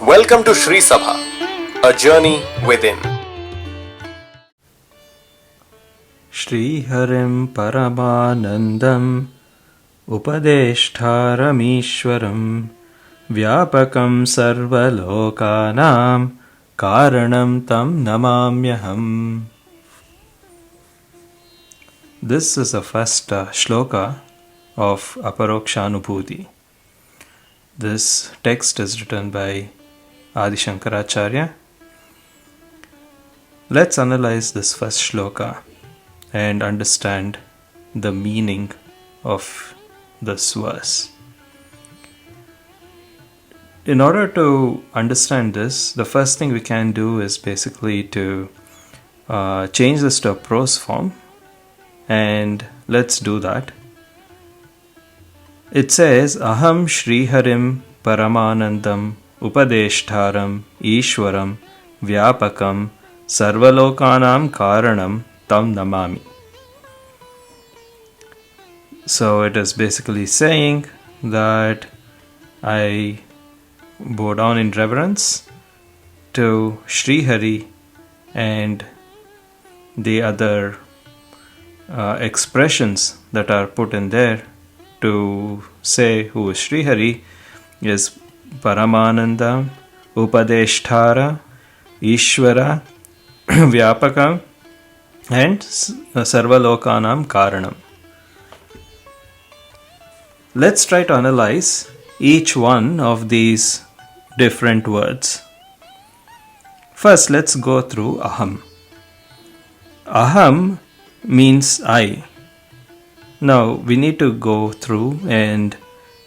Welcome to Sri Sabha, a journey within. Sriharim Paramanandam Upadeshtaramishwaram Vyapakam Sarvalokanam Karanam Tam Namamyaham. This is the first shloka of Aparokshanubhuti. This text is written by Adi Shankaracharya. Let's analyze this first shloka and understand the meaning of this verse. In order to understand this, the first thing we can do is basically to change this to a prose form, and let's do that. It says, Aham Sriharim Paramanandam Upadeshtaram Ishwaram Vyapakam Sarvalokanam Karanam Tam Namami. So it is basically saying that I bow down in reverence to Sri Hari and the other expressions that are put in there to say who is Sri Hari is Paramananda, Upadeshtara, Ishvara, Vyapakam, and Sarvalokanam Karanam. Let's try to analyze each one of these different words. First, let's go through Aham. Aham means I. Now, we need to go through and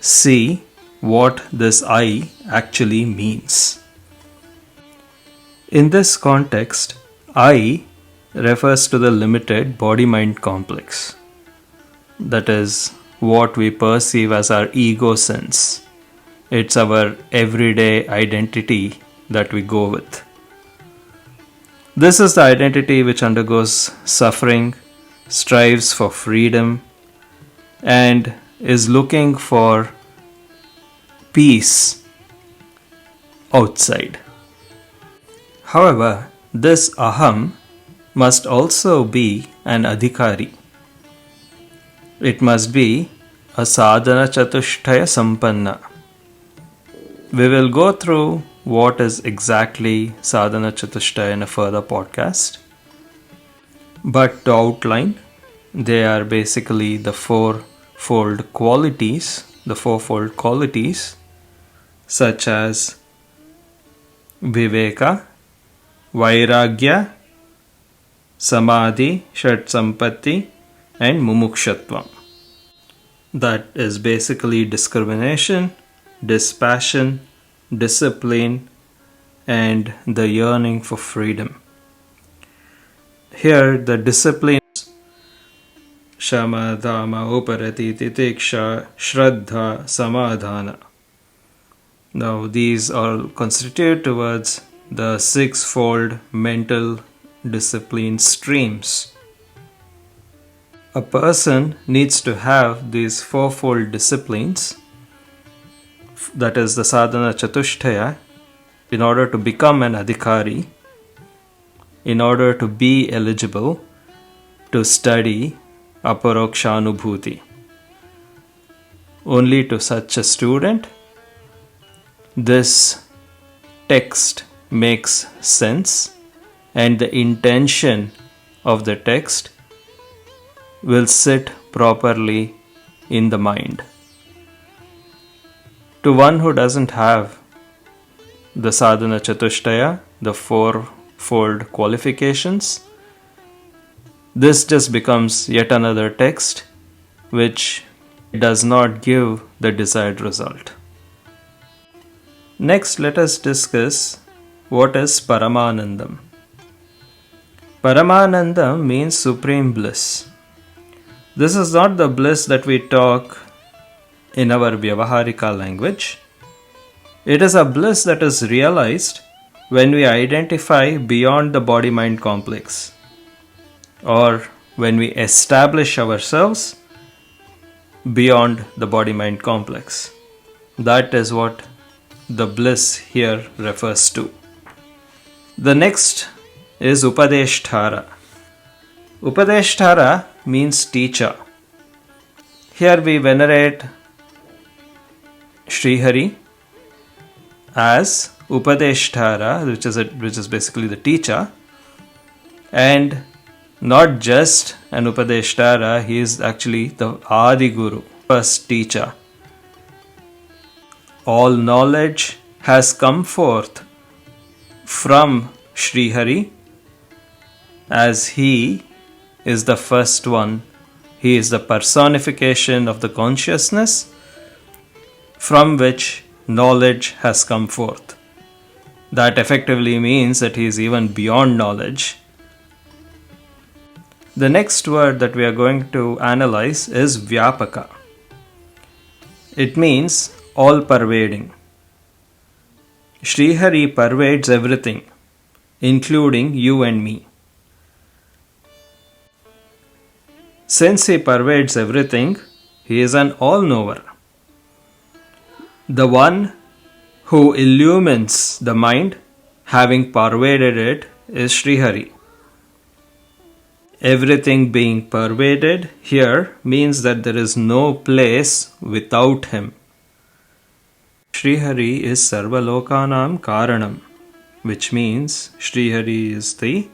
see what this I actually means. In this context, I refers to the limited body-mind complex. That is what we perceive as our ego sense. It's our everyday identity that we go with. This is the identity which undergoes suffering, strives for freedom, and is looking for peace outside. However, this aham must also be an adhikari. It must be a sadhana chatushtaya sampanna. We will go through what is exactly sadhana chatushtaya in a further podcast. But to outline, they are basically the fourfold qualities such as viveka, vairagya, samadhi, shat sampatti, and mumukshatvam. That is basically discrimination, dispassion, discipline, and the yearning for freedom. Here, the discipline Shama, Dhamma, Uparati, Titiksha, Shraddha, Samadhana. Now, these all constitute towards the sixfold mental discipline streams. A person needs to have these fourfold disciplines, that is the sadhana chatushtaya, in order to become an adhikari, in order to be eligible to study Aparokshanubhuti. Only to such a student this text makes sense, and the intention of the text will sit properly in the mind. To one who doesn't have the sadhana chatushtaya, the fourfold qualifications, this just becomes yet another text which does not give the desired result. Next, let us discuss what is Paramanandam. Paramanandam means supreme bliss. This is not the bliss that we talk in our Vyavaharika language. It is a bliss that is realized when we identify beyond the body-mind complex, or when we establish ourselves beyond the body-mind complex. That is what the bliss here refers to. The next is Upadeshtara. Upadeshtara means teacher. Here we venerate Srihari as Upadeshtara, which is basically the teacher, and not just an Upadeshtara, he is actually the Adi Guru, first teacher. All knowledge has come forth from Srihari, as he is the first one. He is the personification of the consciousness from which knowledge has come forth. That effectively means that he is even beyond knowledge. The next word that we are going to analyze is Vyapaka. It means all pervading. Srihari pervades everything, including you and me. Since he pervades everything, he is an all-knower. The one who illumines the mind, having pervaded it, is Srihari. Everything being pervaded here means that there is no place without him. Srihari is Sarvalokanam Karanam, which means Srihari is the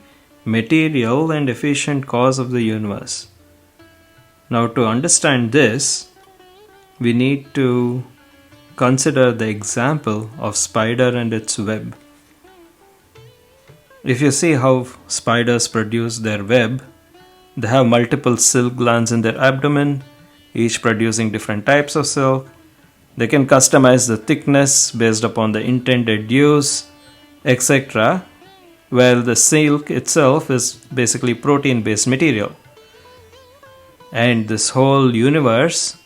material and efficient cause of the universe. Now, to understand this, we need to consider the example of spider and its web. If you see how spiders produce their web, they have multiple silk glands in their abdomen, each producing different types of silk. They can customize the thickness based upon the intended use, etc. While the silk itself is basically protein-based material. And this whole universe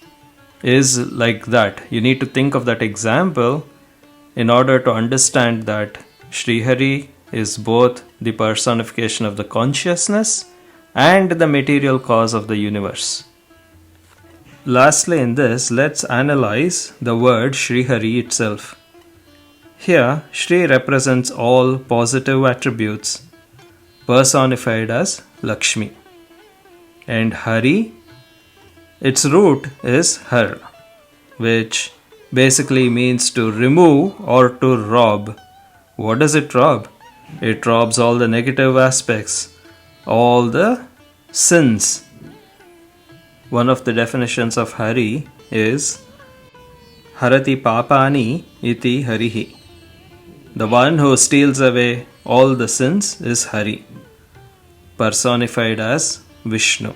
is like that. You need to think of that example in order to understand that Srihari is both the personification of the consciousness and the material cause of the universe. Lastly, in this, let's analyze the word Srihari itself. Here, Sri represents all positive attributes, personified as Lakshmi. And Hari, its root is Har, which basically means to remove or to rob. What does it rob? It robs all the negative aspects, all the sins. One of the definitions of Hari is Harati Papani iti Harihi. The one who steals away all the sins is Hari, personified as Vishnu.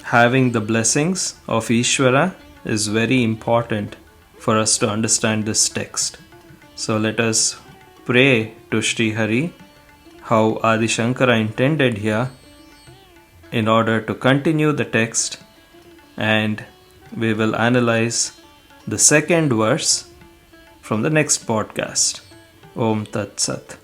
Having the blessings of Ishvara is very important for us to understand this text. So let us pray to Sri Hari how Adi Shankara intended here in order to continue the text, and we will analyze the second verse from the next podcast. Om Tat Sat.